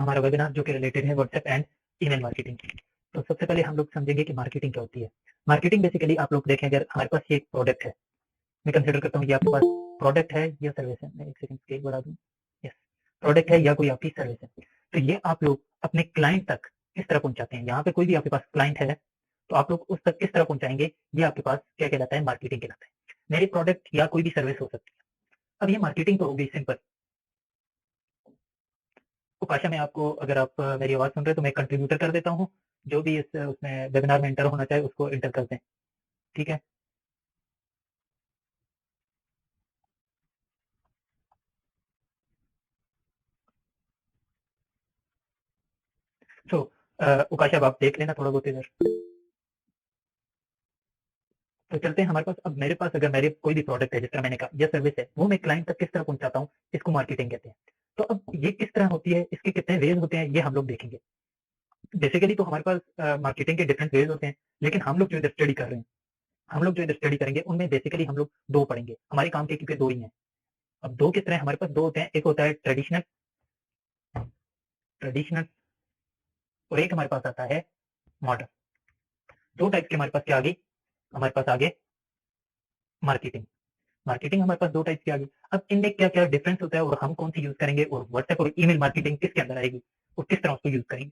हमारा वेबिनार जो कि रिलेटेड है व्हाट्सएप एंड ईमेल मार्केटिंग। तो सबसे पहले हम लोग समझेंगे कि मार्केटिंग क्या होती है। मार्केटिंग बेसिकली आप लोग देखें, अगर हमारे पास ये एक प्रोडक्ट है, मैं कंसिडर करता हूँ ये आपके पास प्रोडक्ट है या सर्विस है, मैं एक सेकंड स्केल बढ़ा दूँ, यस, प्रोडक्ट है या कोई आपकी सर्विस है, तो ये आप लोग अपने क्लाइंट तक किस तरह पहुंचाते हैं। यहाँ पे कोई भी आपके पास क्लाइंट है तो आप लोग उस तक किस तरह पहुंचाएंगे, ये आपके पास क्या कहलाता है, मार्केटिंग कहलाता है। मेरी प्रोडक्ट या कोई भी सर्विस हो सकती है। अब ये मार्केटिंग तो हो गई सिंपल। उपाशा में आपको, अगर आप मेरी आवाज सुन रहे हैं तो मैं कंट्रीब्यूटर कर देता हूँ, जो भी इस उसमें वेबिनार में इंटर होना चाहे उसको इंटर कर दें, ठीक है। तो उपाशा अब आप देख लेना थोड़ा बहुत इधर। तो चलते हैं हमारे पास, अब मेरे पास अगर मेरे कोई भी प्रोडक्ट है, जिस तरह मैंने कहा, या सर्विस है, वो मैं क्लाइंट तक किस तरह पहुंचाता हूँ, इसको मार्केटिंग कहते हैं। तो अब ये किस तरह होती है, इसके कितने वेज होते हैं, ये हम लोग देखेंगे। बेसिकली तो हमारे पास मार्केटिंग के डिफरेंट वेज होते हैं, लेकिन हम लोग जो इधर स्टडी कर रहे हैं, हम लोग जो इधर स्टडी करेंगे उनमें बेसिकली हम लोग दो पढ़ेंगे। हमारे काम के क्योंकि दो ही हैं। अब दो किस तरह, हमारे पास दो होते हैं, एक होता है ट्रेडिशनल ट्रेडिशनल और एक हमारे पास आता है मॉडर्न। दो टाइप के हमारे पास क्या आ गई, हमारे पास आगे मार्केटिंग। मार्केटिंग हमारे पास दो टाइप की आ गई। अब इनमें क्या क्या डिफरेंस होता है और हम कौन सी यूज करेंगे, और व्हाट्सएप और ईमेल मार्केटिंग किसके अंदर आएगी और किस तरह उसको यूज करेंगे।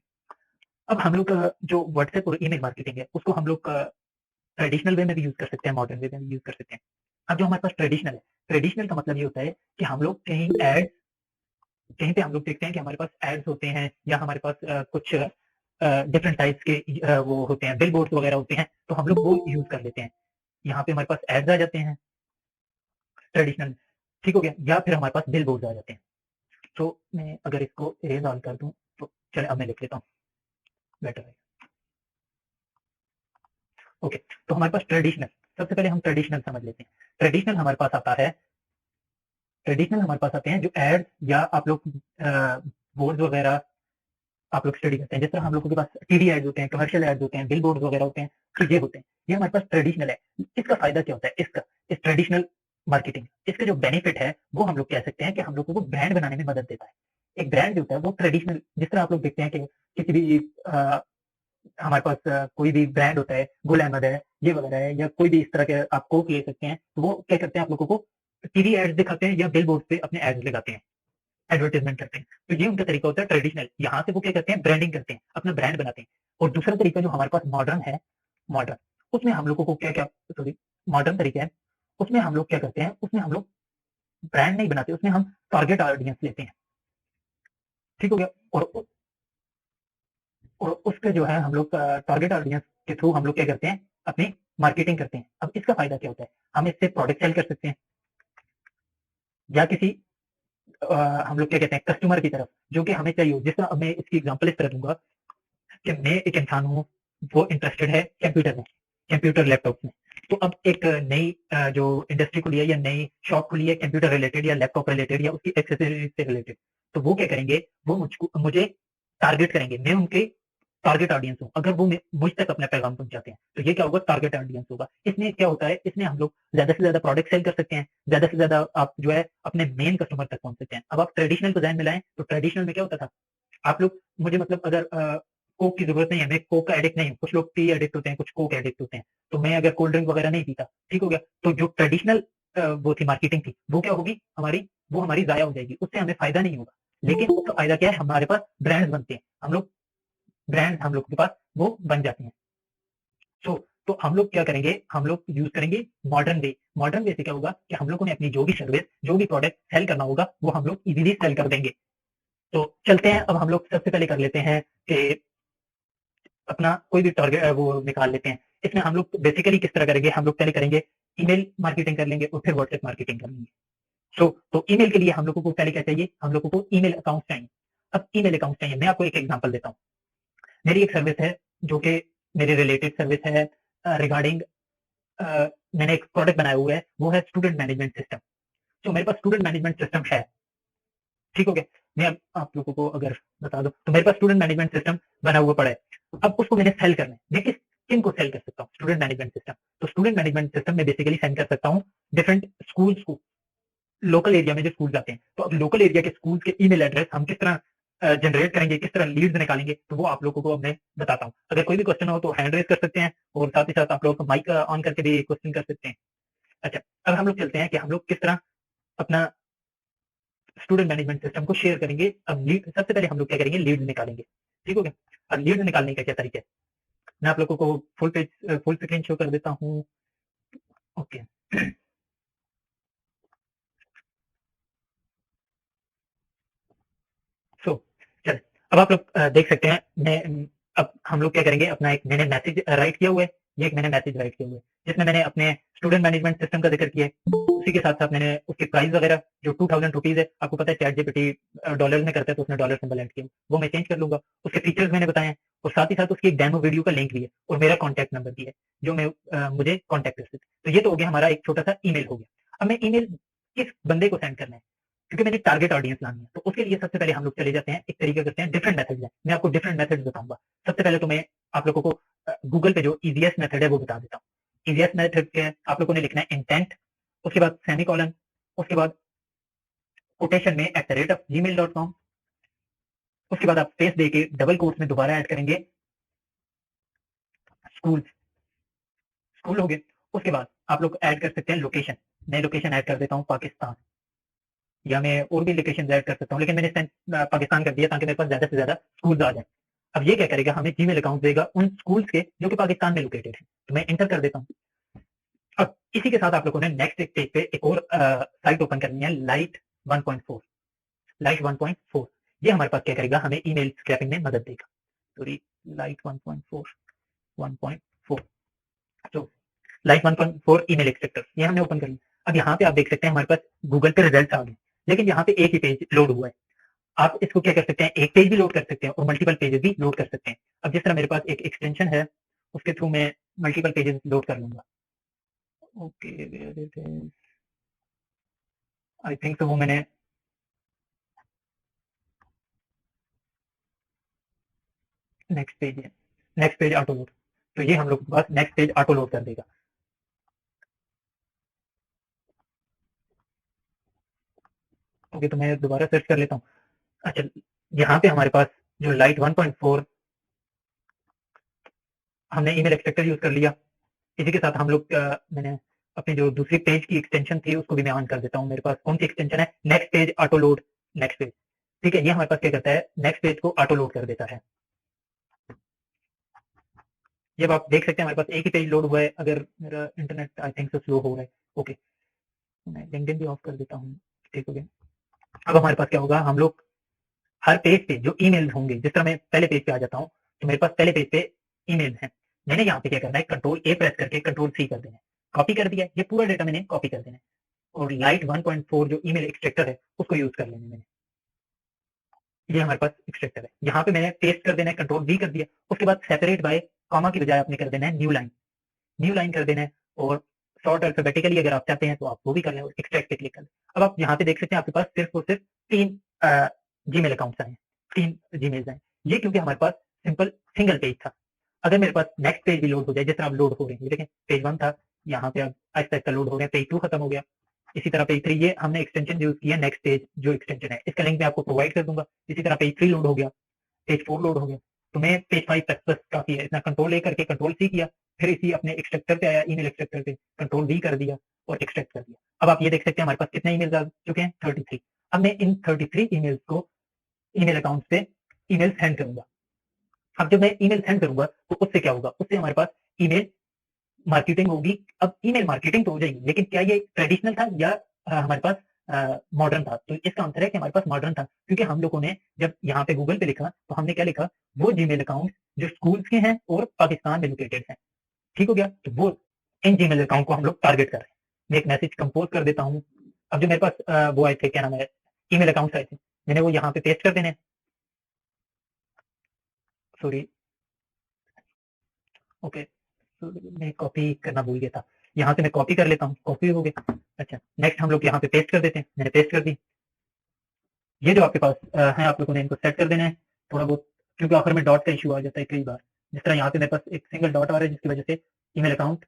अब हम लोग जो व्हाट्सएप और ईमेल मार्केटिंग है उसको हम लोग ट्रेडिशनल वे में भी यूज कर सकते हैं, मॉडर्न वे में भी यूज कर सकते हैं। अब जो हमारे पास ट्रेडिशनल है, ट्रेडिशनल का मतलब ये होता है कि हम लोग कहीं एड, कहीं पे हम लोग देखते हैं कि हमारे पास एड्स होते हैं, या हमारे पास कुछ डिफरेंट टाइप्स के वो होते हैं, बिल बोर्ड्स वगैरह होते हैं, तो हम लोग वो यूज कर लेते हैं। यहाँ पे हमारे पास एड्स आ जाते हैं ट्रेडिशनल, ठीक हो गया, या फिर हमारे पास बिल बोर्ड्स आ जाते हैं। तो मैं अगर इसको इरेज ऑल कर दूं तो चले, अब मैं लिख लेता हूँ, बेटर है। ओके, तो हमारे पास ट्रेडिशनल, सबसे पहले हम ट्रेडिशनल समझ लेते हैं। ट्रेडिशनल हमारे पास आता है, ट्रेडिशनल हमारे पास आते हैं जो एड्स, या आप लोग बोर्ड्स वगैरह आप लोग स्टडी करते हैं, जिस तरह हम लोगों के पास टीवी एड्स होते हैं, कमर्शियल एड्स होते हैं, बिल बोर्ड वगैरह होते हैं, तो ये होते हैं, ये हमारे पास ट्रेडिशनल है। इसका फायदा क्या होता है, इसका, इस ट्रेडिशनल मार्केटिंग, इसका जो बेनिफिट है वो हम लोग कह सकते हैं कि हम लोगों को ब्रांड बनाने में मदद देता है। एक ब्रांड जो होता है वो ट्रेडिशनल, जिस तरह आप लोग देखते हैं कि किसी भी हमारे पास कोई भी ब्रांड होता है, गुल अहमद है, ये वगैरह है, या कोई भी इस तरह के आप कोक ले सकते हैं, तो वो क्या करते हैं, आप लोगों को टीवी एड्स दिखाते हैं या बिल बोर्ड पे अपने एड्स लगाते हैं, एडवर्टाइजमेंट करते हैं। तो ये उनका तरीका होता है ट्रेडिशनल। यहाँ से वो क्या करते हैं, ब्रांडिंग करते हैं, अपना ब्रांड बनाते हैं। और दूसरा तरीका जो हमारे पास मॉडर्न है, मॉडर्न, उसमें हम लोगों को क्या क्या, सॉरी, मॉडर्न तरीका है, उसमें हम लोग क्या करते हैं, उसमें हम लोग ब्रांड नहीं बनाते, उसमें हम टारगेट ऑडियंस लेते हैं, ठीक हो गया। और उसके जो है हम लोग टारगेट ऑडियंस के थ्रू हम लोग क्या करते हैं, अपनी मार्केटिंग करते हैं। अब इसका फायदा क्या होता है, हम इससे प्रोडक्ट सेल कर सकते हैं, या किसी हम लोग क्या कहते हैं, कस्टमर की तरफ जो कि हमें चाहिए हो। जिस तरह मैं इसकी एग्जांपल इस तरह दूंगा कि मैं एक इंसान हूँ, वो इंटरेस्टेड है कंप्यूटर में, कंप्यूटर लैपटॉप में। तो अब एक नई जो इंडस्ट्री खुली है या नई शॉप खुली है कंप्यूटर रिलेटेड या लैपटॉप रिलेटेड या उसकी एक्सेसरीज से रिलेटेड, तो वो क्या करेंगे, वो मुझे टारगेट करेंगे, मैं उनके टारगेट ऑडियंस हूँ। अगर वो मुझ तक अपना पैगाम पहुंचाते हैं तो ये क्या होगा, टारगेट ऑडियंस होगा। इसमें क्या होता है, इसमें हम लोग ज्यादा से ज्यादा प्रोडक्ट सेल कर सकते हैं, ज्यादा से ज्यादा आप जो है अपने मेन कस्टमर तक पहुंच सकते हैं। अब आप ट्रेडिशनल को ध्यान में लाएं तो ट्रेडिशनल में क्या होता था, आप लोग, मुझे मतलब अगर कोक की जरूरत नहीं है, मैं कोक का एडिक्ट नहीं हूँ, कुछ लोग टी एडिक्ट होते हैं, कुछ कोक एडिक्ट होते हैं, तो मैं अगर कोल्ड ड्रिंक वगैरह नहीं पीता, ठीक हो गया, तो जो ट्रेडिशनल वो थी मार्केटिंग थी, वो क्या होगी हमारी, वो हमारी जाया हो जाएगी, उससे हमें फायदा नहीं होगा। लेकिन उसका फायदा क्या है, हमारे पास ब्रांड्स बनते हैं, हम लोग ब्रांड हम लोग के पास वो बन जाते हैं। सो तो हम लोग क्या करेंगे, हम लोग यूज करेंगे मॉडर्न वे। मॉडर्न वे से क्या होगा कि हम लोगों ने अपनी जो भी सर्विस, जो भी प्रोडक्ट सेल करना होगा, वो हम लोग इजीली सेल कर देंगे। तो चलते हैं, अब हम लोग सबसे पहले कर लेते हैं कि अपना कोई भी टारगेट वो निकाल लेते हैं। इसमें हम लोग बेसिकली किस तरह करेंगे, हम लोग पहले करेंगे ईमेल मार्केटिंग कर लेंगे और फिर व्हाट्सएप मार्केटिंग कर लेंगे। तो ईमेल के लिए हम लोगों को पहले क्या चाहिए, हम लोगों को ईमेल अकाउंट चाहिए। अब ईमेल अकाउंट चाहिए, मैं आपको एक एग्जांपल देता हूँ। मेरी एक सर्विस है जो कि मेरे रिलेटेड सर्विस है रिगार्डिंग, मैंने एक प्रोडक्ट बनाया हुआ है, वो है स्टूडेंट मैनेजमेंट सिस्टम। तो मेरे पास स्टूडेंट मैनेजमेंट सिस्टम है, ठीक हो गया। मैं अब आप लोगों को अगर बता दूं तो मेरे पास स्टूडेंट मैनेजमेंट सिस्टम बना हुआ पड़ा है। अब उसको मैंने सेल करना है, मैं किन को सेल कर सकता हूँ, स्टूडेंट मैनेजमेंट सिस्टम। तो स्टूडेंट मैनेजमेंट सिस्टम में बेसिकली सेंड कर सकता हूँ डिफरेंट स्कूल्स को, लोकल एरिया में जो स्कूल आते हैं। तो अब लोकल एरिया के स्कूल के ईमेल एड्रेस हम किस तरह जनरेट करेंगे, किस तरह लीड्स निकालेंगे, तो वो आप लोगों को अब मैं बताता हूँ। अगर कोई भी क्वेश्चन हो तो हैंड रेज कर सकते हैं और साथ ही साथ आप लोग माइक ऑन करके भी क्वेश्चन कर सकते हैं। अच्छा, अब हम लोग चलते हैं कि हम लोग किस तरह अपना स्टूडेंट मैनेजमेंट सिस्टम को शेयर करेंगे। अब लीड, सबसे पहले हम लोग क्या करेंगे, लीड निकालेंगे। ठीक हो गया। अब लीड निकालने का क्या तरीका है, मैं आप लोगों को full page full screen show कर देता हूँ। ओके सो चल, अब आप लोग देख सकते हैं, मैं अब हम लोग क्या करेंगे, अपना एक मैंने मैसेज राइट किया हुआ है, ये एक मैंने मैसेज राइट किया हुआ है जिसमें मैंने अपने स्टूडेंट मैनेजमेंट सिस्टम का जिक्र किया है। उसी के साथ साथ मैंने उसकी प्राइस वगैरह जो 2000 रुपीज है, आपको पता है चैट जीपीटी डॉलर में करता है तो उसने डॉलर सिंबल ऐड किया, वो मैं चेंज कर लूंगा। उसके फीचर्स मैंने बताए हैं और साथ ही साथ उसकी एक डेमो वीडियो का लिंक भी है और मेरा कॉन्टैक्ट नंबर भी है जो मैं मुझे कॉन्टैक्ट कर सकते। तो ये तो हो गया हमारा एक छोटा सा ईमेल हो गया। अब मैं ईमेल किस बंदे को सेंड करना है, क्योंकि मैंने टारगेट ऑडियंस लानी है, तो उसके लिए सबसे पहले हम लोग चले जाते हैं, एक तरीका करते हैं, डिफरेंट मेथड्स है। मैं आपको डिफरेंट मेथड्स बताऊंगा। सबसे पहले तो मैं आप लोगों को गूगल पे जो इजीएस्ट मेथड है वो बता देता हूँ। इजीएस्ट मेथड क्या है, आप लोगों ने लिखना है इंटेंट, उसके बाद सेमीकोलन, उसके बाद कोटेशन में @gmail.com, उसके बाद आप स्पेस दे के डबल कोट्स में दोबारा ऐड करेंगे स्कूल। स्कूल हो गए। उसके बाद आप लोग ऐड कर सकते हैं लोकेशन। मैं लोकेशन ऐड कर देता हूँ पाकिस्तान, या मैं और भी लोकेशन ऐड कर सकता हूँ, लेकिन मैंने पाकिस्तान कर दिया ताकि मेरे पास ज्यादा से ज्यादा स्कूल आ जाए। अब ये क्या करेगा, हमें जीमेल अकाउंट देगा उन स्कूल्स के जो कि पाकिस्तान में लोकेटेड है, तो मैं इंटर कर देता हूँ। अब इसी के साथ आप लोगों ने नेक्स्ट एक पेज पे एक और साइट ओपन करनी है, लाइट 1.4। लाइट 1.4 ये हमारे पास क्या करेगा, हमें ईमेल स्क्रैपिंग में मदद देगा। सॉरी, लाइट 1.4 तो लाइट 1.4 ईमेल एक्सट्रैक्टर ये हमने ओपन कर लिया। अब यहाँ पे आप देख सकते हैं हमारे पास गूगल पे रिजल्ट आ गए, लेकिन यहाँ पे एक ही पेज लोड हुआ है। आप इसको क्या कर सकते हैं, एक पेज भी लोड कर सकते हैं और मल्टीपल पेजेस भी लोड कर सकते हैं। अब जिस तरह मेरे पास एक एक्सटेंशन है, उसके थ्रू मैं मल्टीपल पेजेस लोड कर लूंगा। ओके, आई थिंक तो वो मैंने नेक्स्ट पेज है, नेक्स्ट पेज ऑटो लोड, तो ये हम लोग के पास नेक्स्ट पेज ऑटो लोड कर देगा। ओके, तो मैं दोबारा सर्च कर लेता हूँ। अच्छा, यहाँ पे हमारे पास जो लाइट 1.4 हमने ईमेल एक्सट्रैक्टर यूज कर लिया। इसी के साथ हम लोग मैंने अपनी जो दूसरी पेज की एक्सटेंशन थी उसको भी मैं ऑन कर देता हूँ। मेरे पास कौन सी एक्सटेंशन है, next page auto load next page. ठीक है, ये हमारे पास क्या करता है, नेक्स्ट पेज को ऑटो लोड कर देता है। जब आप देख सकते हैं हमारे पास एक ही पेज लोड हुआ है। अगर मेरा इंटरनेट आई थिंक से स्लो हो रहा है, ओके, मैं लिंक्डइन भी ऑफ कर देता हूँ। ठीक हो गया। अब हमारे पास क्या होगा, हम लोग हर पेज पे जो ईमेल होंगे, जिस तरह मैं पहले पेज पे आ जाता हूँ तो मेरे पास पहले पेज पे ईमेल है। मैंने यहाँ पे क्या करना है, कंट्रोल ए प्रेस करके कंट्रोल सी कर देना है, कॉपी कर दिया, ये पूरा डेटा मैंने कॉपी कर देना है और लाइट 1.4 जो ईमेल एक्सट्रैक्टर है उसको यूज कर लेना है मैंने। ये हमारे पास एक्सट्रैक्टर है, यहाँ पे मैंने पेस्ट कर देना है, कंट्रोल वी कर दिया। उसके बाद सेपरेट बाय कॉमा की बजाय आपने कर देना है न्यू लाइन, न्यू लाइन कर देना है। और शॉर्ट अल्फाबेटिकली अगर आप चाहते हैं तो आप वो भी कर लें और एक्सट्रैक्ट पे क्लिक कर लें। अब आप यहाँ पे देख सकते हैं आपके पास सिर्फ और सिर्फ 3 जीमेल अकाउंट्स आए, 3 जीमेल्स आए। ये क्योंकि हमारे पास सिंपल सिंगल पेज था। अगर मेरे पास नेक्स्ट पेज भी लोड हो जाए, जिस तरह आप लोड हो रहे हैं, देखें पेज 1 था, यहाँ पे अब आहिस्ता आहिस्ता लोड हो रहे हैं, पेज 2 खत्म हो गया, इसी तरह पेज 3, ये हमने एक्सटेंशन यूज किया नेक्स्ट पेज जो एक्सटेंशन है, इसका लिंक मैं आपको प्रोवाइड कर दूंगा। इसी तरह पेज 3 लोड हो गया, पेज 4 लोड हो गया, तो मैं पेज 5 तक बस काफी है इतना, कंट्रोल ए करके कंट्रोल सी किया, फिर इसी अपने एक्सट्रैक्टर पे आया, ईमेल एक्सट्रैक्टर पे कंट्रोल वी कर दिया और एक्सट्रैक्ट कर दिया। अब आप ये देख सकते हैं हमारे पास कितने ईमेल्स आ चुके हैं, 33। अब मैं इन 33 ईमेल्स को ईमेल अकाउंट पे ईमेल सेंड करूंगा। अब जब मैं ईमेल सेंड करूंगा तो उससे क्या होगा, उससे हमारे पास ईमेल मार्केटिंग होगी। अब ईमेल मार्केटिंग तो हो जाएगी, लेकिन क्या ये ट्रेडिशनल था या हमारे पास मॉडर्न था, तो इसका आंसर है कि हमारे पास मॉडर्न था, क्योंकि हम लोगों ने जब यहाँ पे गूगल पे लिखा तो हमने क्या लिखा, वो जीमेल अकाउंट जो स्कूल्स के हैं और पाकिस्तान में लोकेटेड हैं। ठीक हो गया, तो वो इन जीमेल अकाउंट को हम लोग टारगेट कर रहे हैं। मैं एक मैसेज कंपोज कर देता हूँ। अब जो मेरे पास वो आए थे, क्या नाम है, ईमेल अकाउंट आए थे, मैंने वो यहाँ पे पेस्ट कर देने। सॉरी, ओके, मैं कॉपी करना भूल गया था, यहाँ से मैं कॉपी कर लेता हूँ, कॉपी हो गया। अच्छा, नेक्स्ट हम लोग यहाँ पे पेस्ट कर देते हैं, मैंने पेस्ट कर दी। ये जो आपके पास है, आप लोगों ने इनको सेट कर देना है थोड़ा बहुत, क्योंकि आखिर में डॉट का इशू आ जाता है कई बार। जिस तरह यहाँ पे मेरे पास एक सिंगल डॉट आ रहा है जिसकी वजह से ईमेल अकाउंट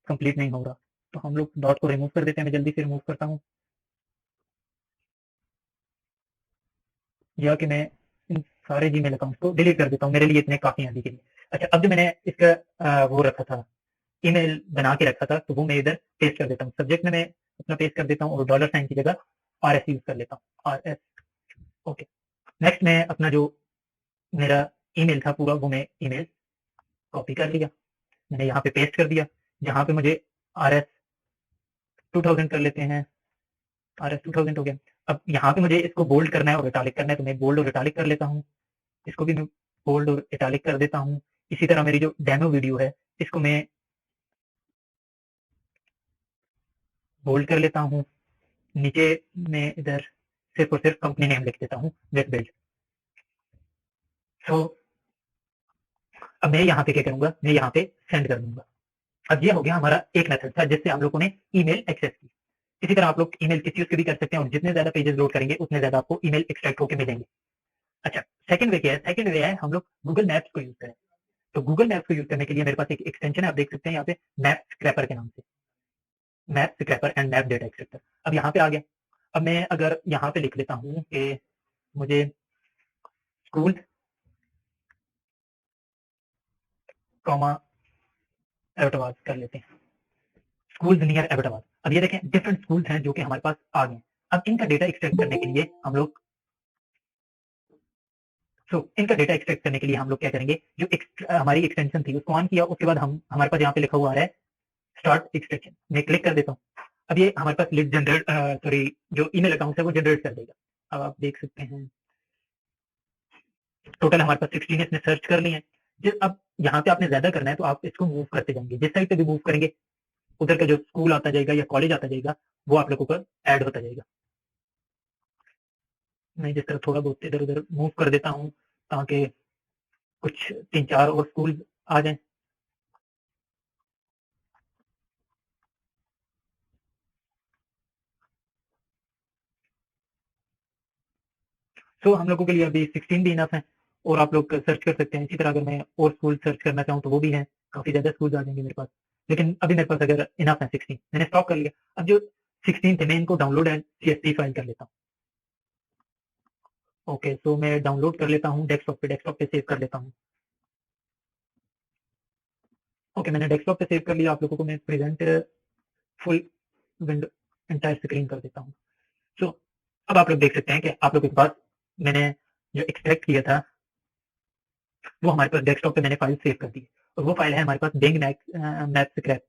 कंप्लीट नहीं हो रहा, तो हम लोग डॉट को रिमूव कर देते हैं। मैं जल्दी से रिमूव करता हूँ, या कि मैं इन सारे जीमेल अकाउंट को डिलीट कर देता हूँ, मेरे लिए इतने काफी हैं अभी के लिए। अच्छा, अब जो मैंने इसका वो रखा था, ईमेल बना के रखा था, तो वो मैं इधर पेस्ट कर देता हूँ। सब्जेक्ट में मैं अपना पेस्ट कर देता हूँ और डॉलर साइन की जगह RS यूज कर लेता हूँ, RS। ओके, नेक्स्ट मैं अपना जो मेरा ईमेल था पूरा, वो मैं ईमेल कॉपी कर लिया, मैंने यहाँ पे पेस्ट कर दिया, जहाँ पे मुझे RS 2000 कर लेते हैं, RS 2000 हो गया। अब यहाँ पे मुझे इसको बोल्ड करना है और इटालिक करना है, तो मैं बोल्ड और इटालिक कर लेता हूँ, इसको भी मैं बोल्ड और इटालिक कर देता हूँ। इसी तरह मेरी जो डेमो वीडियो है, इसको मैं बोल्ड कर लेता हूँ, नीचे मैं इधर सिर्फ और सिर्फ कंपनी नेम लिख देता हूँ, वेब बिल्ड। तो अब मैं यहाँ पे क्या करूंगा, मैं यहाँ पे सेंड कर दूंगा। अब ये हो गया हमारा एक मेथड था जिससे हम लोगों ने ईमेल एक्सेस की। इसी तरह आप लोग ईमेल किस यूज के भी कर सकते हैं, और जितने ज्यादा पेजेस लोड करेंगे उतने ज्यादा आपको ईमेल एक्सट्रैक्ट होकर मिलेंगे। अच्छा, सेकंड वे क्या है? सेकंड वे है हम लोग गूगल मैप्स को यूज करें। तो गूगल मैप्स को यूज करने के लिए मेरे पास एक एक्सटेंशन है, आप देख सकते हैं यहाँ पे, मैप स्क्रैपर के नाम से, map scraper and map data extractor. अब यहाँ पे आ गया। अब मैं अगर यहाँ पे लिख लेता हूँ कि मुझे स्कूल कॉमा एबटाबाद कर लेते हैं, स्कूल्स नियर एबटाबाद। अब ये देखें डिफरेंट स्कूल्स हैं जो कि हमारे पास आ गए। अब इनका डेटा एक्सट्रैक्ट करने के लिए हम लोग इनका डेटा एक्सट्रैक्ट करने के लिए हम लोग क्या करेंगे, जो हमारी एक्सटेंशन थी उसको ऑन किया, उसके बाद हम हमारे पास यहाँ पे लिखा हुआ है स्टार्ट एक्सट्रैक्शन, मैं क्लिक कर देता हूँ। अब ये हमारे पास लिस्ट जनरेट सॉरी जो ईमेल अकाउंट है वो जनरेट कर देगा। अब आप देख सकते हैं टोटल हमारे पास 16 इसने सर्च कर लिए हैं। अब यहाँ पे आपने ज्यादा करना है तो आप इसको मूव करते जाएंगे, जिस साइड पे भी मूव करेंगे उधर का जो स्कूल आता जाएगा या कॉलेज आता जाएगा वो आप लोगों पर ऐड होता जाएगा। मैं जिस तरह थोड़ा बहुत इधर उधर मूव कर देता हूँ ताकि कुछ 3-4 और स्कूल आ जाएं। तो हम लोगों के लिए अभी 16 भी इनफ है और आप लोग सर्च कर सकते हैं। इसी तरह अगर मैं और स्कूल सर्च करना चाहूँ तो वो भी है, काफी ज्यादा स्कूल आ जाएंगे मेरे पास, लेकिन अभी मेरे पास अगर इनफ है 16, मैंने स्टॉप कर लिया। अब जो 16 थे मैं इनको डाउनलोड एंड CSV फाइल कर लेता हूँ। ओके, तो मैं डाउनलोड कर लेता हूँ डेस्कटॉप पे सेव कर लेता हूँ। ओके, मैंने डेस्कटॉप पे सेव कर लिया। आप लोगों को मैं present full window entire screen कर देता हूँ। सो अब आप लोग देख सकते हैं कि आप लोगों के पास मैंने जो एक्सट्रैक्ट किया था वो हमारे पास डेस्कटॉप पे मैंने फाइल सेव कर दी, और वो फाइल है हमारे पास बिंग मैप स्क्रैप,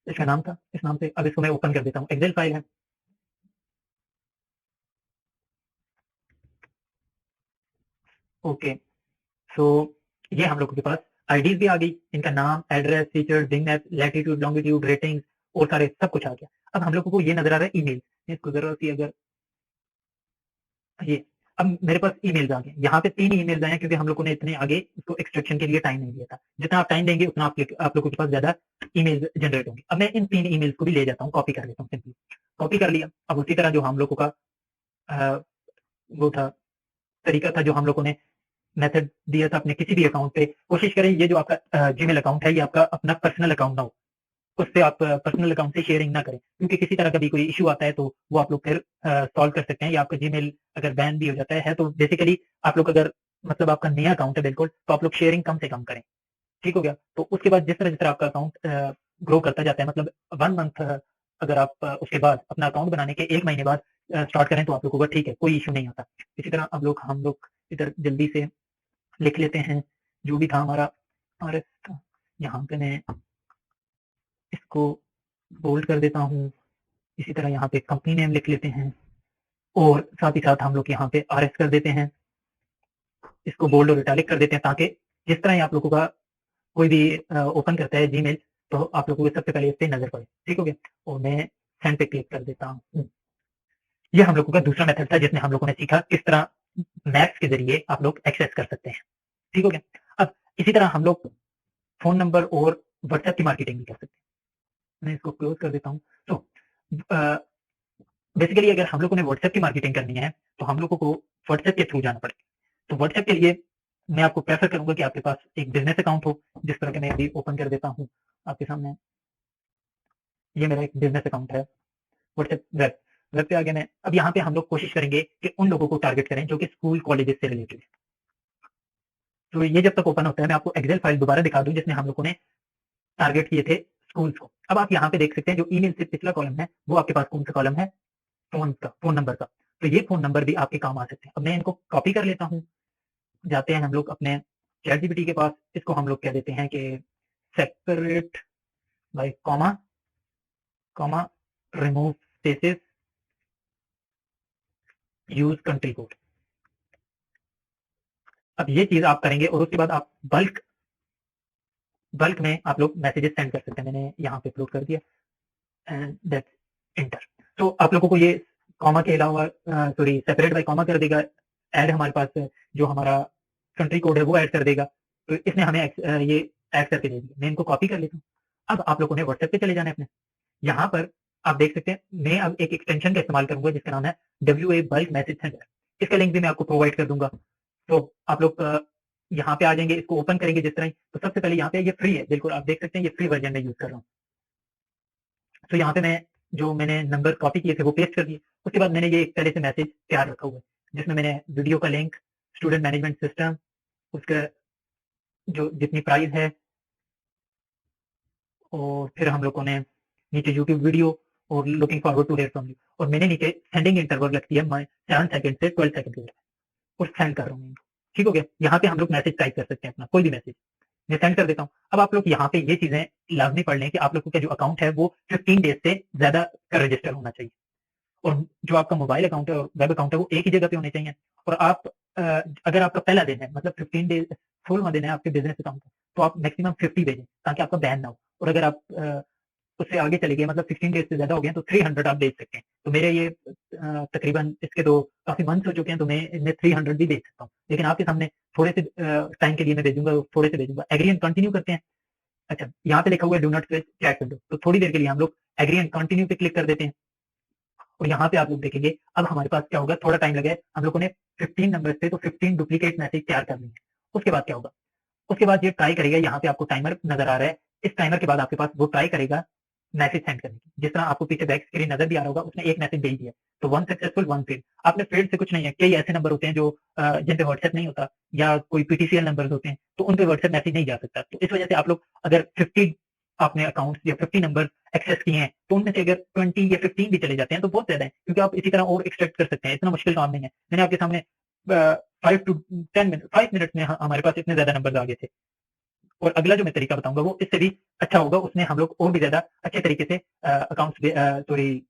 इसका नाम था, इस नाम से। अब इसको मैं ओपन कर देता हूँ, एक्सेल फाइल है। ओके, सो ये हम लोगों के पास आईडीज भी आ गई, इनका नाम, address, feature, Bing map, latitude, longitude, ratings और सारे सब कुछ आ गया। अब हम लोगों को ये नजर आ रहा है ईमेल, इसको जरूरत थी अगर ये। अब मेरे पास ईमेल्स आ गए, यहाँ पे 3 ईमेल्स आए हैं क्योंकि हम लोगों ने इतने आगे इसको एक्सट्रैक्शन के लिए टाइम नहीं दिया था। जितना आप टाइम देंगे उतना आप लोगों के पास ज्यादा ईमेल्स जनरेट होंगे। अब मैं इन 3 ईमेल्स को भी ले जाता हूँ, कॉपी कर लेता हूँ, सिंपली कॉपी कर लिया। अब उसी तरह जो हम लोगों का वो था, तरीका था, जो हम लोगों ने मेथड दिया था अपने किसी भी अकाउंट पे, कोशिश करें ये जो आपका जीमेल अकाउंट है ये आपका अपना पर्सनल अकाउंट ना हो, उससे आप पर्सनल अकाउंट से शेयरिंग ना करें, क्योंकि किसी तरह का भी कोई इशू आता है तो वो आप लोग फिर सॉल्व कर सकते हैं, या आपका जीमेल अगर बैन भी हो जाता है तो बेसिकली आप लोग अगर मतलब आपका नया अकाउंट है बिल्कुल, तो आप लोग शेयरिंग कम से कम करें। ठीक हो गया? तो उसके बाद जिस तरह आपका अकाउंट ग्रो करता जाता है, मतलब 1 मंथ अगर आप उसके बाद अपना अकाउंट बनाने के 1 महीने बाद स्टार्ट करें तो आप लोगों का ठीक है, कोई इशू नहीं आता। इसी तरह हम लोग इधर जल्दी से लिख लेते हैं जो भी था हमारा RS था। यहाँ पे मैं इसको बोल्ड कर देता हूँ। इसी तरह यहाँ पे कंपनी नेम लिख लेते हैं और साथ ही साथ हम लोग यहाँ पे RS कर देते हैं, इसको बोल्ड और इटैलिक कर देते हैं, ताकि जिस तरह ही आप लोगों का कोई भी ओपन करता है जीमेल तो आप लोगों को सबसे पहले इस पे नजर पड़े। ठीक हो गया? और मैं सेंड पे क्लिक कर देता हूँ। ये हम लोगों का दूसरा मेथड था जिसमें हम लोगों ने सीखा किस तरह मैप्स के जरिए आप लोग एक्सेस कर सकते हैं। ठीक हो गया? अब इसी तरह हम लोग फोन नंबर और व्हाट्सएप की मार्केटिंग भी कर सकते हैं। मैं इसको क्लोज कर देता हूँ। तो बेसिकली अगर हम लोगों ने व्हाट्सएप की मार्केटिंग करनी है तो हम लोगों को व्हाट्सएप के थ्रू जाना पड़ेगा। तो व्हाट्सएप के लिए मैं आपको प्रेफर करूंगा कि आपके पास एक बिजनेस अकाउंट हो, जिस तरह के मैं अभी ओपन कर देता हूँ आपके सामने। ये मेरा एक बिजनेस अकाउंट है, व्हाट्सएप वेब पे आ गया मैं। अब यहाँ पे हम लोग कोशिश करेंगे कि उन लोगों को टारगेट करें जो कि स्कूल कॉलेजेस से रिलेटेड है। तो ये जब तक ओपन होता है, मैं आपको एक्सेल फाइल दोबारा दिखा दूं जिसमें हम लोगों ने टारगेट किए थे स्कूल्स को। अब आप यहाँ पे देख सकते हैं जो ईमेल से पिछला कॉलम है वो आपके पास कौन सा कॉलम है, फोन नंबर का। तो ये फोन नंबर भी आपके काम आ सकते हैं। अब मैं इनको कॉपी कर लेता हूँ। जाते हैं हम लोग अपने चैट जीपीटी के पास। इसको हम लोग कह देते हैं कि separate by comma comma remove spaces use country code. अब ये चीज आप करेंगे और उसके बाद आप बल्क में आप लोग मैसेजेस सेंड कर सकते हैं। मैंने यहाँ पे अपलोड कर दिया एंड दैट्स एंटर। तो आप लोगों को ये कॉमा के अलावा सॉरी सेपरेट बाय कॉमा कर देगा, ऐड हमारे पास जो हमारा कंट्री कोड है वो ऐड कर देगा। तो इसने हमें ये ऐड करके दे दिया। मैं इनको कॉपी कर लेता हूँ। अब आप लोगों ने व्हाट्सएप पे चले जाना है अपने। यहाँ पर आप देख सकते हैं मैं अब एक एक्सटेंशन का इस्तेमाल करूंगा जिसका नाम है WA बल्क मैसेज सेंडर। इसका लिंक भी मैं आपको प्रोवाइड कर दूंगा। तो आप लोग यहाँ पे आ जाएंगे, इसको ओपन करेंगे जिस तरह ही। तो सबसे पहले यहाँ पे ये फ्री है, बिल्कुल आप देख सकते हैं ये फ्री वर्जन में यूज कर रहा हूँ। तो यहाँ पे मैं जो मैंने नंबर कॉपी किए थे वो पेस्ट कर दिए। उसके बाद मैंने ये एक तरह से मैसेज तैयार रखा हुआ है जिसमें मैंने वीडियो का लिंक, स्टूडेंट मैनेजमेंट सिस्टम, उसका जो जितनी प्राइस है, और फिर हम लोगों ने नीचे यूट्यूब वीडियो और looking forward to hear from you, और मैंने नीचे सेंडिंग इंटरवल रख दिया 7 सेकंड से 12 सेकंड के लिए, और सेंड कर रहा हूँ। ठीक हो गया। यहाँ पे हम लोग मैसेज टाइप कर सकते हैं अपना कोई भी मैसेज। मैं सेंड कर देता हूँ। अब आप लोग यहाँ पे ये चीजें लाजमी पढ़ लें कि आप लोगों का जो अकाउंट है वो 15 डेज से ज्यादा का रजिस्टर होना चाहिए, और जो आपका मोबाइल अकाउंट है और वेब अकाउंट है वो एक ही जगह पे होने चाहिए। और आप अगर आपका पहला दिन है, मतलब 15 डेज 16वां दिन है आपके बिजनेस अकाउंट का, तो आप मैक्सिमम 50 भेजें ताकि आपका बैन ना हो। और अगर आप उससे आगे चले गए, मतलब 16 डेज से ज्यादा हो गए, तो 300 आप भेज सकते हैं। तो मेरे ये तकरीबन इसके तो काफी मंथ्स हो चुके हैं, तो मैं इनमें 300 भी भेज सकता हूँ। लेकिन आपके सामने थोड़े से टाइम के लिए मैं भेजूंगा, थोड़े से भेजूंगा। एग्री एंड कंटिन्यू करते हैं। अच्छा, यहाँ पे लिखा हुआ है do not switch chat window, तो थोड़ी देर के लिए हम लोग एग्री एंड कंटिन्यू पे क्लिक कर देते हैं। और यहाँ पे आप लोग देखेंगे अब हमारे पास क्या होगा, थोड़ा टाइम लगा है। हम लोगों ने 15 नंबर से तो 15 डुप्लीकेट मैसेज तैयार कर लिए। उसके बाद क्या होगा, उसके बाद ये ट्राई करेगा। यहाँ पे आपको टाइमर नजर आ रहा है। इस टाइमर के बाद आपके पास वो ट्राई करेगा मैसेज सेंड करने की। जिस तरह आपको पीछे बैक स्क्रीन नजर भी आ रहा होगा, उसने एक मैसेज भेज दिया। तो 1 सक्सेसफुल 1 फेल। आपने फेल्ड से कुछ नहीं है। कई ऐसे नंबर होते हैं जो जिन पे व्हाट्सएप नहीं होता, या कोई पीटीसीएल नंबर होते हैं, तो उन पे व्हाट्सएप मैसेज नहीं जा सकता। तो इस वजह से आप लोग अगर 50 आपने अकाउंट या 50 नंबर एक्सेस किए हैं, तो उनमें से अगर 20 या 15 भी चले जाते हैं तो बहुत ज्यादा है, क्योंकि आप इसी तरह और एक्सट्रैक्ट कर सकते हैं। इतना मुश्किल काम नहीं है। मैंने आपके सामने 5 मिनट में हमारे पास इतने ज्यादा नंबर आ गए थे। और अगला जो मैं तरीका बताऊंगा वो इससे भी अच्छा होगा। उसमें हम लोग और भी ज्यादा अच्छे तरीके से अकाउंट्स सॉरी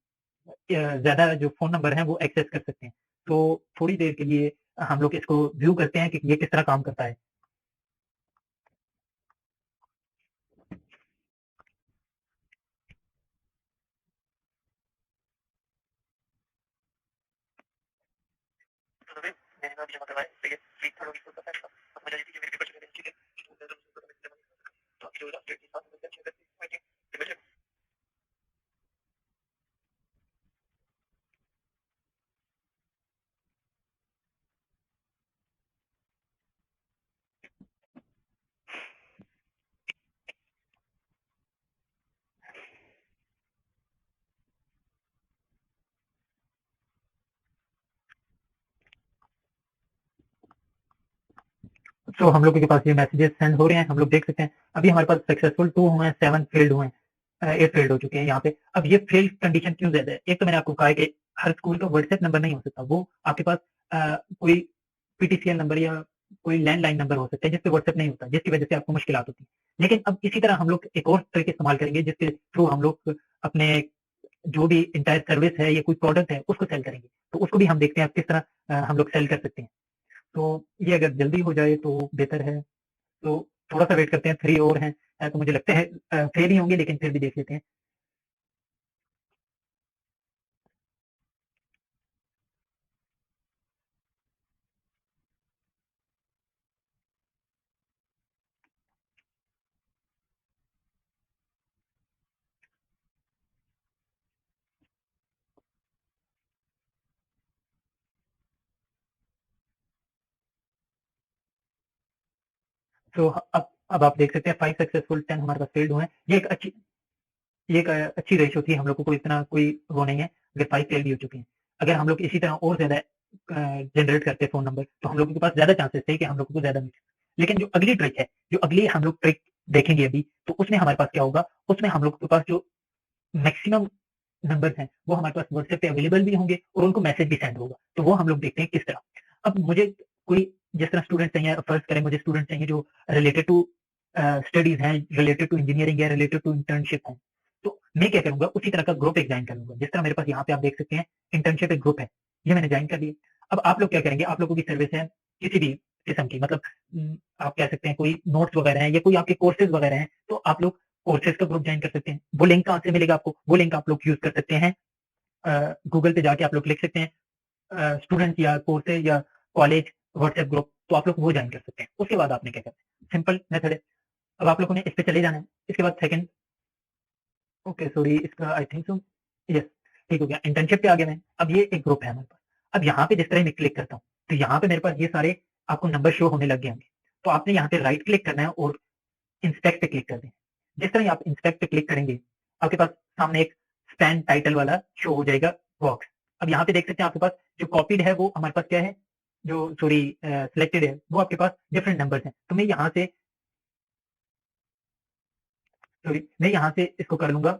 ज्यादा जो फोन नंबर है वो एक्सेस कर सकते हैं। तो थोड़ी देर के लिए हम लोग इसको व्यू करते हैं कि ये किस तरह काम करता है। तो हम लोग के पास ये मैसेजेस सेंड हो रहे हैं, हम लोग देख सकते हैं। अभी हमारे पास सक्सेसफुल 2 हुए हैं, 7 फेल्ड हुए हैं, 8 फेल्ड हो चुके हैं यहाँ पे। अब ये फेल्ड कंडीशन क्यों ज्यादा है? एक तो मैंने आपको कहा है कि हर स्कूल का व्हाट्सएप नंबर नहीं हो सकता। वो आपके पास कोई पीटीसीएल नंबर या कोई लैंडलाइन नंबर हो सकता है जिसपे व्हाट्सएप नहीं होता, जिसकी वजह से आपको मुश्किल होती है। लेकिन अब इसी तरह हम लोग एक और तरीके इस्तेमाल करेंगे जिसके थ्रू हम लोग अपने जो भी इंटायर सर्विस है या कोई प्रोडक्ट है उसको सेल करेंगे। तो उसको भी हम देखते हैं किस तरह हम लोग सेल कर सकते हैं। तो ये अगर जल्दी हो जाए तो बेहतर है। तो थोड़ा सा वेट करते हैं, 3 और हैं। तो मुझे लगता है फेल ही होंगे, लेकिन फिर भी देख लेते हैं। तो अब आप देख सकते हैं 5 सक्सेसफुल 10 हमारे पास फेल्ड हुए हैं। ये एक अच्छी रेशो थी। हम लोगों को इतना कोई वो नहीं है अगर 5 फेल भी हो चुके हैं। अगर हम लोग इसी तरह और ज्यादा जनरेट करते हैं फोन नंबर, तो हम लोगों के पास ज्यादा चांसेस थे कि हम लोगों को ज्यादा मिले। लेकिन जो अगली ट्रिक है, जो अगली हम लोग ट्रिक देखेंगे अभी, तो उसमें हमारे पास क्या होगा, उसमें हम लोग के पास जो मैक्सिमम नंबर्स हैं वो हमारे पास व्हाट्सएप पे अवेलेबल भी होंगे और उनको मैसेज भी सेंड होगा। तो वो हम लोग देखते हैं किस तरह। अब मुझे कोई जिस तरह स्टूडेंट चाहिए, फर्ज करें मुझे स्टूडेंट चाहिए जो रिलेटेड टू स्टडीज हैं, रिलेटेड टू इंजीनियरिंग है, रिलेटेड टू इंटर्नशिप है, तो मैं क्या करूंगा, उसी तरह का ग्रुप एक ज्वाइन करूंगा। जिस तरह मेरे पास यहाँ पे आप देख सकते हैं इंटर्नशिप एक ग्रुप है, ये मैंने ज्वाइन कर लिया। अब आप लोग क्या करेंगे, आप लोगों की सर्विस है किसी भी किस्म की, मतलब आप कह सकते हैं कोई नोट्स वगैरह है या कोई आपके कोर्सेज वगैरह हैं, तो आप लोग कोर्सेज का ग्रुप ज्वाइन कर सकते हैं। वो लिंक कहाँ से मिलेगा आपको, वो लिंक आप लोग यूज कर सकते हैं, गूगल पे जाके आप लोग लिख सकते हैं स्टूडेंट या कोर्सेज या कॉलेज व्हाट्सएप ग्रुप, तो आप लोग वो ज्वाइन कर सकते हैं। उसके बाद आपने क्या करना है, सिंपल मेथड है। अब आप लोगों ने इस पे चले जाना है। इसके बाद सेकंड, ओके सॉरी, इसका आई थिंक सो, यस ठीक हो गया, इंटर्नशिप पे आ गया मैं। अब ये एक ग्रुप है हमारे पास। अब यहाँ पे जिस तरह मैं क्लिक करता हूँ, तो यहाँ पे मेरे पास ये सारे आपको नंबर शो होने लग गए होंगे। तो आपने यहाँ पे राइट क्लिक करना है और इंस्पेक्ट पे क्लिक कर दें। जिस तरह ही आप इंस्पेक्ट पे क्लिक करेंगे, आपके पास सामने एक स्टैंड टाइटल वाला शो हो जाएगा बॉक्स। अब यहाँ पे देख सकते हैं आपके पास जो कॉपीड है वो हमारे पास क्या है, जो सॉरी सिलेक्टेड है वो आपके पास डिफरेंट नंबर्स हैं। तो मैं यहाँ से इसको कर लूंगा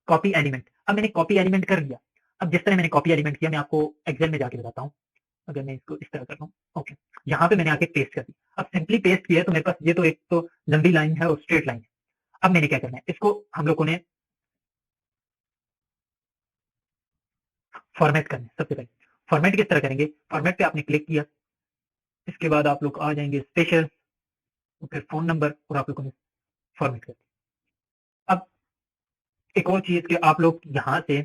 कॉपी एलिमेंट। अब मैंने कॉपी एलिमेंट कर लिया। अब जिस तरह मैंने कॉपी एलिमेंट किया, मैं आपको एक्सेल में जाके बताता हूँ। अगर मैं इसको इस तरह करता हूँ, ओके, यहाँ पे मैंने आके पेस्ट कर दी। अब सिंपली पेस्ट किया तो मेरे पास ये तो एक तो लंबी लाइन है और स्ट्रेट लाइन है। अब मैंने क्या करना है, इसको हम लोगों ने फॉर्मेट करना है। सबसे पहले फॉर्मेट किस तरह करेंगे, फॉर्मेट पे आपने क्लिक किया, इसके बाद आप लोग आ जाएंगे स्पेशल, फिर फोन नंबर, और आप लोगों ने फॉर्मेट कर दिया। अब एक और चीज कि आप लोग यहाँ से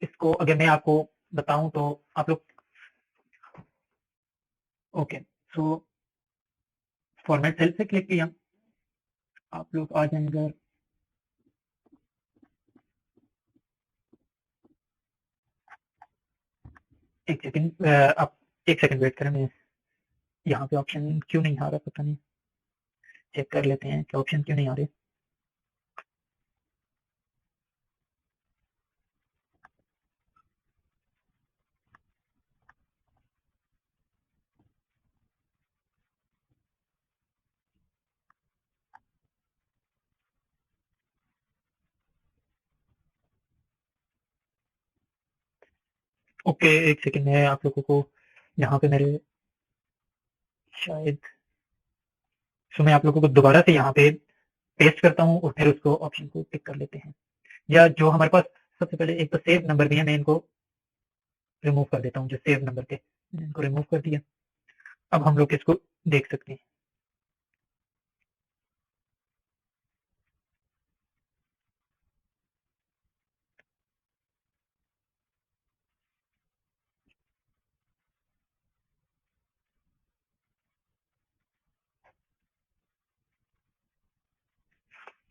इसको अगर मैं आपको बताऊं तो आप लोग, ओके, सो फॉर्मेट सेल से क्लिक किया, आप लोग आ जाएंगे, एक सेकंड आप एक सेकंड वेट करें, मैं यहाँ पे ऑप्शन क्यों नहीं आ रहा पता नहीं, चेक कर लेते हैं कि ऑप्शन क्यों नहीं आ रहे। ओके एक सेकंड में आप लोगों को यहाँ पे मेरे शायद, सो मैं आप लोगों को दोबारा से यहाँ पे पेस्ट करता हूँ और फिर उसको ऑप्शन को टिक कर लेते हैं। या जो हमारे पास सबसे पहले एक तो सेव नंबर भी है, मैं इनको रिमूव कर देता हूँ, जो सेव नंबर थे मैंने इनको रिमूव कर दिया। अब हम लोग इसको देख सकते हैं।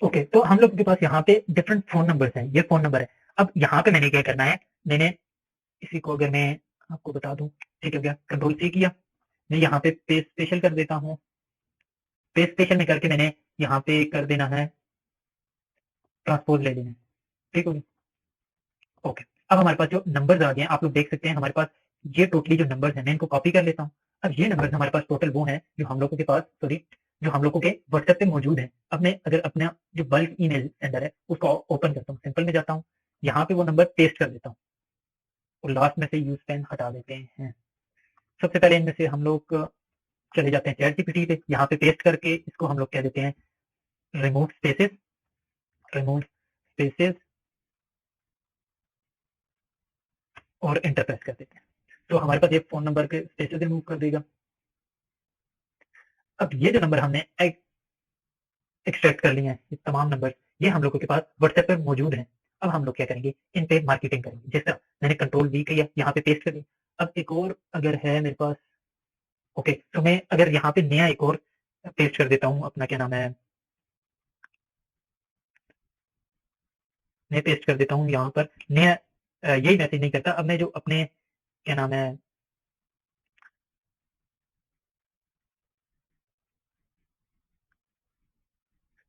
ओके तो हम लोग के पास यहाँ पे डिफरेंट फोन नंबर्स हैं, ये फोन नंबर है। अब यहाँ पे मैंने क्या करना है, मैंने इसी को अगर मैं आपको बता दूं, ठीक है क्या, कंट्रोल सी किया, मैं यहाँ पे पेज स्पेशल कर देता हूँ। पेज स्पेशल में करके मैंने यहाँ पे कर देना है, ट्रांसपोज ले लेना है, ठीक हो गया। ओके अब हमारे पास जो नंबर्स आ गए हैं, आप लोग देख सकते हैं हमारे पास ये टोटली जो नंबर्स हैं, मैं इनको कॉपी कर लेता हूँ। अब ये नंबर्स हमारे पास टोटल वो हैं जो हम लोगों के पास, सॉरी, जो हम लोगों के व्हाट्सएप पे मौजूद है। अब मैं अगर अपना जो बल्क ईमेल सेंडर है उसको ओपन करता हूँ, सिंपल में जाता हूँ, यहाँ पे वो नंबर पेस्ट कर देता हूँ और लास्ट में से यूज पेन हटा देते हैं। सबसे पहले इनमें से हम लोग चले जाते हैं चैट जीपीटी पे, यहाँ पे पेस्ट करके इसको हम लोग कह देते हैं रिमूव स्पेसेस, रिमूव स्पेसेस, और इंटर प्रेस कर देते हैं। तो हमारे पास ये फोन नंबर के स्पेसेस रिमूव कर देगा। अब ये जो नंबर हमने एक्सट्रैक्ट कर लिए हैं, ये तमाम नंबर, ये हम लोगों के पास व्हाट्सएप पे मौजूद हैं। अब हम लोग क्या करेंगे, इन पे मार्केटिंग करेंगे। जिस तरह मैंने कंट्रोल वी किया, यहाँ पे पेस्ट कर दिया। अब एक और अगर है मेरे पास, ओके, तो मैं अगर यहाँ पे नया एक और पेस्ट कर देता हूँ, अपना क्या नाम है, मैं पेस्ट कर देता हूँ यहाँ पर नया, यही मैसेज नहीं करता। अब मैं जो अपने क्या नाम है,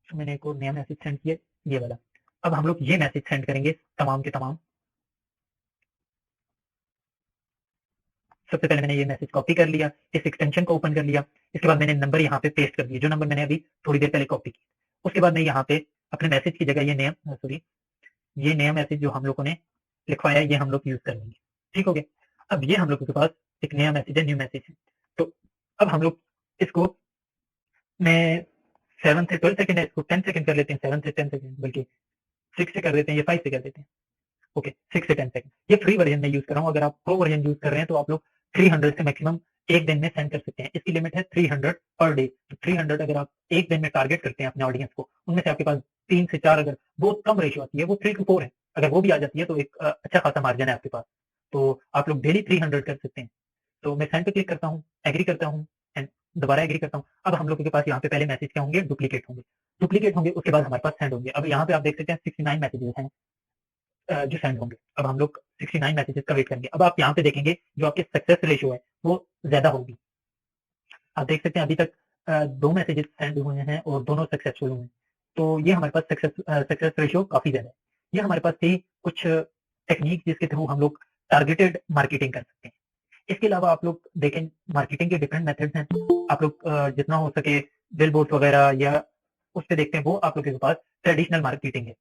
तो मैंने एक और नया मैसेज सेंड किया, ये वाला। अब हम लोग ये मैसेज सेंड करेंगे तमाम के तमाम, सबसे पहले मैंने ये मैसेज कॉपी कर लिया, इस एक्सटेंशन को ओपन कर लिया, इसके बाद मैंने नंबर यहाँ पे पेस्ट कर दिए, जो नंबर मैंने अभी थोड़ी देर पहले कॉपी किया। उसके बाद मैं यहाँ पे अपने मैसेज की जगह ये नया मैसेज जो हम लोगों ने लिखवाया ये हम लोग यूज कर लेंगे। ठीक हो गया। अब ये हम लोगों के पास एक नया मैसेज है, न्यू मैसेज है। तो अब हम लोग इसको मैं 7 से 12 सेकंड है, इसको 10 सेकंड कर लेते हैं, 7 से 10 सेकंड, बल्कि 6 से कर देते हैं या 5 से कर देते हैं। ओके, 6 से 10 सेकंड। ये फ्री वर्जन में यूज कर रहा हूँ। अगर आप प्रो वर्जन यूज कर रहे हैं तो आप लोग 300 से मैक्सिमम एक दिन में सेंड कर सकते हैं। इसकी लिमिट है 300 पर डे। तो 300 अगर आप एक दिन में टारगेट करते हैं अपने ऑडियंस को, उनमें से आपके पास 3 से 4, अगर बहुत कम रेशियो आती है, वो 3 to 4 है, अगर वो भी आ जाती है तो एक अच्छा खासा मार्जिन है आपके पास। तो आप लोग डेली 300 कर सकते हैं। तो मैं सेंड पे क्लिक करता हूँ, एग्री करता हूँ एंड दोबारा एग्री करता हूँ। अब हम लोगों के पास यहाँ पे पहले मैसेज क्या होंगे, डुप्लीकेट होंगे, उसके बाद हमारे पास सेंड होंगे। अब यहाँ पे आप देख सकते हैं 69 मैसेजेस हैं जो सेंड होंगे। अब हम लोग 69 मैसेजेस का वेट करेंगे। अब आप यहाँ पे देखेंगे जो आपकी सक्सेस रेशियो है वो ज्यादा होगी। आप देख सकते हैं अभी तक 2 मैसेजेस सेंड हुए हैं और दोनों सक्सेसफुल हुए हैं। तो ये हमारे पास सक्सेस रेशियो काफी ज्यादा है। ये हमारे पास थी कुछ टेक्निक जिसके थ्रू हम लोग टारगेटेड मार्केटिंग कर सकते हैं। इसके अलावा आप लोग देखें, मार्केटिंग के डिफरेंट मेथड्स हैं। आप लोग जितना हो सके बिलबोर्ड्स वगैरह या उस पे देखते हैं, वो आप लोगों के पास ट्रेडिशनल मार्केटिंग है।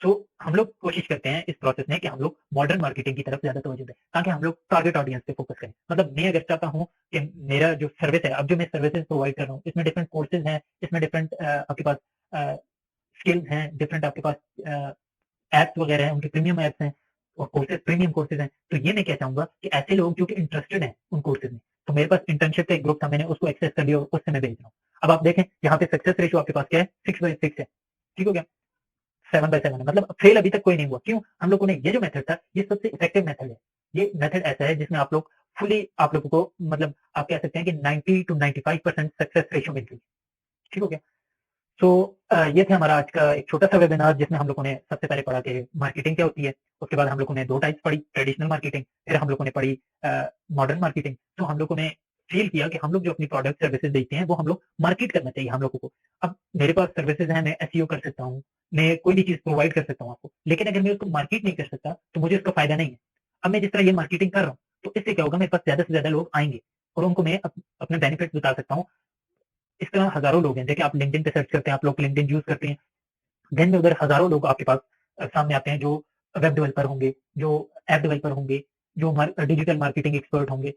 तो हम लोग कोशिश करते हैं इस प्रोसेस में कि हम लोग मॉडर्न मार्केटिंग की तरफ ज्यादा तवज्जो दें, ताकि हम लोग टारगेट ऑडियंस पे फोकस करें। मतलब मैं अगर चाहता हूँ कि मेरा जो सर्विस है, अब जो मैं सर्विसेज प्रोवाइड कर रहा हूँ, इसमें डिफरेंट कोर्सेज हैं, इसमें डिफरेंट आपके पास स्किल्स हैं, डिफरेंट आपके पास एप्स वगैरह हैं, उनके प्रीमियम एप्स हैं और कोर्सेज प्रीमियम कोर्सेज हैं। तो ये मैं क्या चाहूंगा कि ऐसे लोग जो कि इंटरेस्टेड हैं उन कोर्सेज में, तो मेरे पास इंटर्नशिप का एक ग्रुप था, मैंने उसको एक्सेस कर लिया और उससे मैं भेज रहा हूँ। अब आप देखें यहाँ पे सक्सेस रेशियो आपके पास क्या है, 6/6 है। ठीक हो गया, 7/7 है, मतलब फेल अभी तक कोई नहीं हुआ। क्यों? हम लोगों ने ये जो मेथड था, ये सबसे इफेक्टिव मेथड है। ये मेथड ऐसा है जिसमें आप लोग फुली, आप लोगों को मतलब आप कह सकते हैं कि 90 to 95% सक्सेस रेशियो मिल रही है। ठीक हो गया। तो ये थे हमारा आज का एक छोटा सा वेबिनार, जिसमें हम लोगों ने सबसे पहले पढ़ा कि मार्केटिंग क्या होती है। उसके बाद हम लोगों ने 2 टाइप्स पढ़ी, ट्रेडिशनल मार्केटिंग, फिर हम लोगों ने पढ़ी मॉडर्न मार्केटिंग। तो हम लोगों ने फील किया कि हम लोग जो अपनी प्रोडक्ट सर्विसेज देते हैं वो हम लोग मार्केट करना चाहिए हम लोगों को। अब मेरे पास सर्विसेज हैं, मैं एसईओ कर सकता हूँ, मैं कोई भी चीज प्रोवाइड कर सकता हूँ आपको, लेकिन अगर मैं उसको मार्केट नहीं कर सकता तो मुझे उसका फायदा नहीं है। अब मैं जिस तरह ये मार्केटिंग कर रहा हूँ, तो इससे क्या होगा, मेरे पास ज्यादा से ज्यादा लोग आएंगे और उनको मैं अपने बेनिफिट बता सकता हूँ। इस तरह हजारों लोग हैं। देखिए, आप लिंक्डइन पे सर्च करते हैं, आप लोग लिंक्डइन यूज करते हैं, दिन में उधर हजारों लोग आपके पास सामने आते हैं, जो वेब डेवलपर होंगे, जो ऐप डेवलपर होंगे, जो डिजिटल मार्केटिंग एक्सपर्ट होंगे।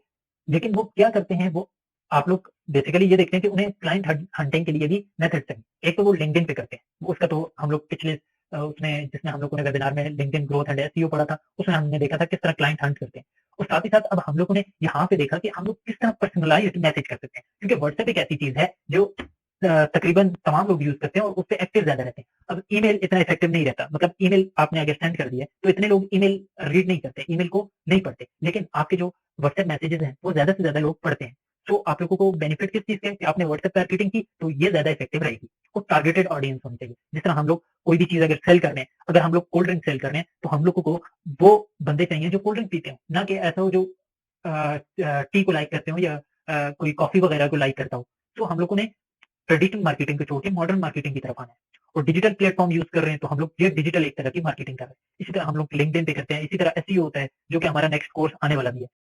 लेकिन वो क्या करते हैं, वो आप लोग बेसिकली ये देखते हैं कि उन्हें क्लाइंट हंटिंग के लिए भी मेथड चाहिए। एक तो वो लिंक्डइन पे करते हैं, उसका तो हम लोग पिछले उसमें जिसमें हम लोगों ने वेबिनार में लिंक्डइन ग्रोथ एंड एसईओ पढ़ा था, उसमें हमने देखा था किस तरह क्लाइंट हंट करते हैं। और साथ ही साथ अब हम लोगों ने यहाँ पे देखा कि हम लोग किस तरह पर्सनलाइज्ड मैसेज कर सकते हैं, क्योंकि व्हाट्सएप एक ऐसी चीज है जो तकरीबन तमाम लोग यूज करते हैं और उस पर एक्टिव ज्यादा रहते हैं। अब ईमेल इतना इफेक्टिव नहीं रहता, मतलब ईमेल आपने अगर सेंड कर दिया तो इतने लोग ईमेल रीड नहीं करते, ईमेल को नहीं पढ़ते, लेकिन आपके जो व्हाट्सएप मैसेजेस हैं वो ज्यादा से ज्यादा लोग पढ़ते हैं। तो आप लोगों को बेनिफिट किस चीज का है कि आपने व्हाट्सएप मार्केटिंग की, तो ये ज्यादा इफेक्टिव रहेगी। और टारगेटेड ऑडियंस होनी चाहिए। जिस तरह हम लोग कोई भी चीज अगर सेल कर रहे हैं, अगर हम लोग कोल्ड ड्रिंक सेल कर रहे हैं, तो हम लोगों को वो बंदे चाहिए जो कोल्ड ड्रिंक पीते हो, ना कि ऐसा हो जो टी को लाइक करते हो या कोई कॉफी वगैरह को लाइक करता हो। तो हम लोगों ने ट्रेडिशनल मार्केटिंग को छोड़ के मॉडर्न मार्केटिंग की तरफ आना है। और डिजिटल प्लेटफॉर्म यूज कर रहे हैं, तो हम लोग ये डिजिटल एक तरह की मार्केटिंग कर रहे हैं। इसी तरह हम लोग लिंक्डइन पे करते हैं, इसी तरह एसईओ होता है, जो कि हमारा नेक्स्ट कोर्स आने वाला भी है।